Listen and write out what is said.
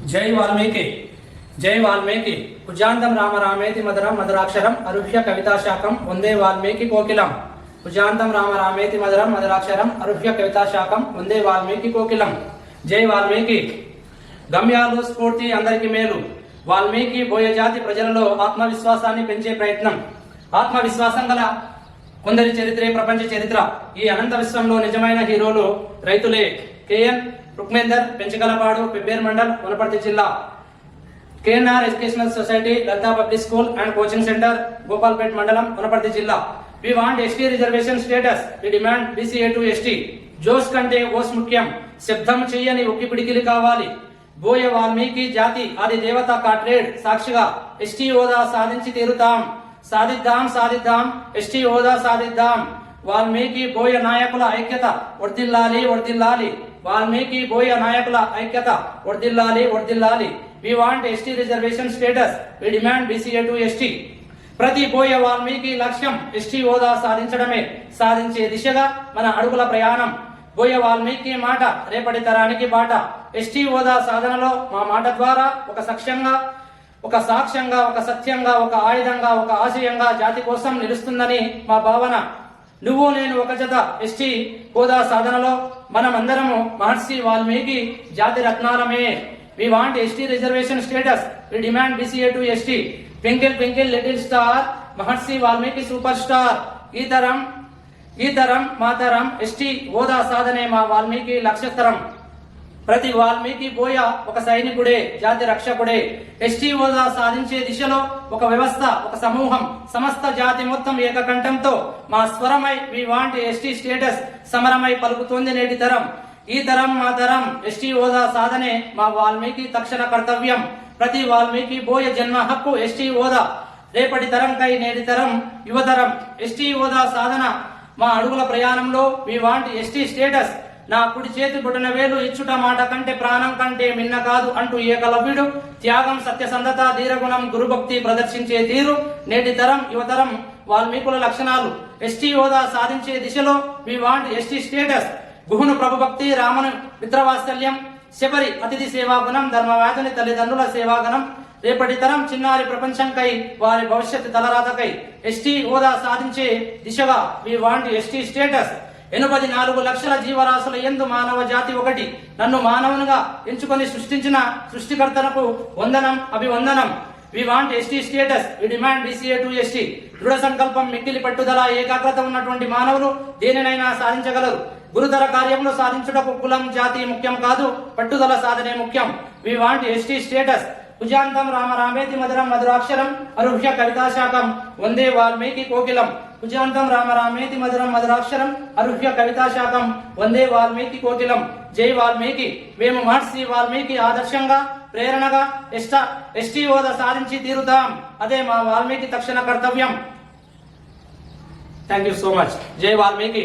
जय वाल्मीकि जय वाल्मीकि कुजांतं राम रामेति मधुरं मधुराक्षरम अरुह्य कविता शाकम वंदे वाल्मीकि कोकिलम कुजांतं राम रामेति मधुरं मधुराक्षरम अरुह्य कविता शाकम वंदे वाल्मीकि कोकिलम जय वाल्मीकि గమ్యాలు స్ఫూర్తి అందరికి మేలు వాల్మీకి బోయ జాతి ప్రజలలో ఆత్మవిశ్వాసాన్ని పెంచే ప్రయత్నం ఆత్మవిశ్వాసం గల కొందరి చరిత్రే ప్రపంచ చరిత్ర ఈ అనంత విశ్వంలో నిజమైన హీరోలు రైతులే కేఎన్ రుక్మేందర్ పెంచగలపాడు పెబ్బేర్ మండల్ వనపర్తి జిల్లా KNR educational society Latha public school and coaching centre Gopalpet మండలం వనపర్తి జిల్లా we want ST reservation status we demand BCA to ST జోష్ కంటే ఓస్ ముఖ్యం శబ్దం చెయ్యని ఒక్కి పిడికిలి కావాలి బోయ వాల్మీకి జాతి ఆది దేవత కాట్రేడ్ సాక్షిగా ఎస్టీ హోదా సాధించి తీరుతాం సాధిద్దాం సాధిద్దాం ఎస్టీ హోదా సాధిద్దాం వాల్మీకి బోయ నాయకుల ఐక్యత వర్ధిల్లాలి వర్ధిల్లాలి వాల్మీకి బోయ నాయకుల ఐక్యత వర్ధిల్లాలి వర్ధిల్లాలి we want ST reservation status we demand BCA to ST ప్రతి బోయ వాల్మీకి లక్ష్యం ఎస్టీ హోదా సాధించడమే సాధించే దిశగా మన అడుగుల ప్రయాణం బోయ వాల్మీకి మాట రేపటి తరానికి బాట ఎస్టీ హోదా సాధనలో మా మాట ద్వారా ఒక సాక్ష్యంగా ఒక సత్యంగా ఒక ఆయుధంగా ఒక ఆశయంగా జాతి కోసం నిలుస్తుందని మా భావన నువ్వు నేను ఒక జత ఎస్టీ హోదా సాధనలో మనమందరము మహర్షి వాల్మీకి జాతి రత్నాలమే we want ST reservation status we demand BCA to ST twinkle twinkle little star Maharshi Valmiki super star ఈ తరం మా తరం ఎస్టీ హోదా సాధనే మా వాల్మీకి లక్ష్యతరం ప్రతి వాల్మీకి బోయ ఒక సైనికుడే జాతి రక్షకుడే ఎస్టీ హోదా సాధించే దిశలో ఒక వ్యవస్థ ఒక సమూహం సమస్త జాతి మొత్తం ఏకకంఠంతో మా స్వరమై వి వాంట్ ఎస్టీ స్టేటస్ సమరమై పలుకుతోంది నేటి తరం ఈ తరం మా తరం ఎస్టీ హోదా సాధనే మా వాల్మీకి తక్షణ కర్తవ్యం ప్రతి వాల్మీకి బోయ జన్మ హక్కు ఎస్టీ హోదా రేపటి తరంకై నేటి తరం యువతరం ఎస్టీ హోదా సాధన మా అడుగుల ప్రయాణంలో వి వాంట్ ఎస్టీ స్టేటస్ నా కుడి చేతి బొటన వేలు ఇచ్చుట మాట కంటే ప్రాణం కంటే మిన్న కాదు అంటూ ఏకలవ్యుడు త్యాగం సత్యసంధత ధీరగుణం గురుభక్తి ప్రదర్శించే తీరు నేటి తరం యువతరం వాల్మీకుల లక్షణాలు ఎస్టీ హోదా సాధించే దిశలో వి వాంట్ ఎస్టీ స్టేటస్ గుహును ప్రభుభక్తి రామను మిత్రవాత్సల్యం శబరి అతిథి సేవాగుణం ధర్మవ్యాధుని తల్లిదండ్రుల సేవాగుణం రేపటి తరం చిన్నారి ప్రపంచంకై వారి భవిష్యత్తు తలరాతకై ఎస్టీ హోదా సాధించే దిశగా వి వాంట్ ఎస్టీ స్టేటస్ 84 లక్షల జీవరాశుల యందు మానవ జాతి ఒకటి నన్ను మానవునిగా ఎంచుకొని సృష్టించిన సృష్టికర్తలకు వందనం అభివందనం we want ST status we demand BCA to ST దృఢ సంకల్పం మిక్కిలి పట్టుదల ఏకాగ్రత ఉన్నటువంటి మానవులు దేనినైనా సాధించగలరు గురుతర కార్యంలో సాధించుటకు కులం జాతి ముఖ్యం కాదు పట్టుదల సాధనే ముఖ్యం వి వాంట్ ఎస్టీ స్టేటస్ కుజాంతం రామ రామేతి మధురం మధురాక్షరం అరుహ్య కవితా శాకం వందే వాల్మీకి కోకిలం కుజాంతం రామ రామేతి మధురం మధురాక్షరం అరుహ్య కవితా శాకం వందే వాల్మీకి కోకిలం జై వాల్మీకి మేము మహర్షి వాల్మీకి ఆదర్శంగా ప్రేరణగా ఎస్టీ హోదా సాధించి తీరుతాం అదే మా వాల్మీకి తక్షణ కర్తవ్యం థ్యాంక్ యూ సో మచ్ జై వాల్మీకి